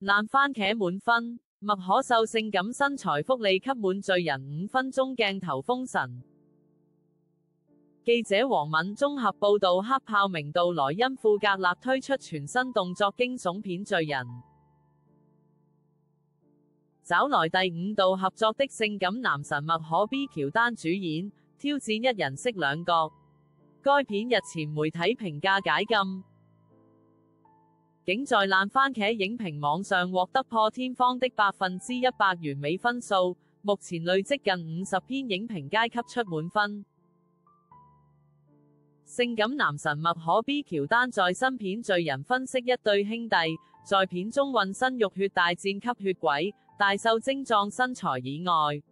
爛番茄滿分，麥可秀性感身材福利給滿罪人5分鐘鏡頭封神。記者黃敏綜合報道，黑豹明道萊恩庫格勒推出全新動作驚悚片《罪人》，找來第5度合作的性感男神麥可 B 喬丹主演，挑戰一人飾兩角。該片日前媒體評價解禁，竟在爛番茄影評網上獲得破天荒的100%完美分數，目前累積近50篇影評皆給出滿分。性感男神麥可 B 喬丹在新片《罪人》分析一對兄弟在片中渾身浴血大戰吸血鬼，大秀精壯身材以外，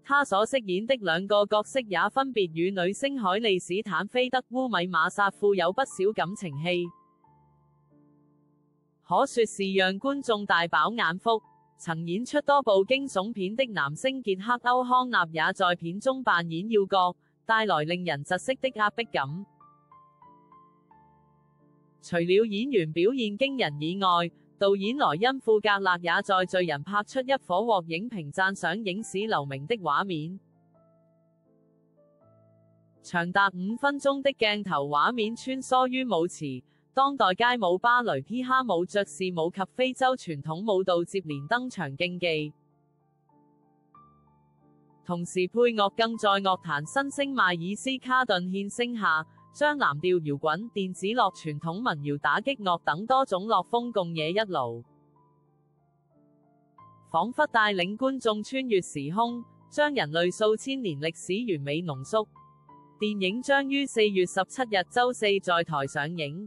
他所飾演的兩個角色也分別與女星海莉史坦菲德烏米馬薩富有不少感情戲，可說是讓觀眾大飽眼福。曾演出多部驚悚片的男星傑克歐康納也在片中扮演要角，帶來令人窒息的壓迫感。除了演員表現驚人以外，導演萊恩庫格勒也在《罪人》拍出一顆獲影評讚賞影史留名的畫面。長達5分鐘的鏡頭畫面穿梭於舞池、當代街舞、芭蕾、嘻哈舞、爵士舞及非洲傳統舞蹈接連登場競技。同時配樂更在樂壇新星邁爾斯卡頓獻聲下，將藍調搖滾、電子樂、傳統民謠、打擊樂等多種樂風共冶一爐，彷彿帶領觀眾穿越時空，將人類數千年歷史完美濃縮。電影將於4月17日週四在台上映。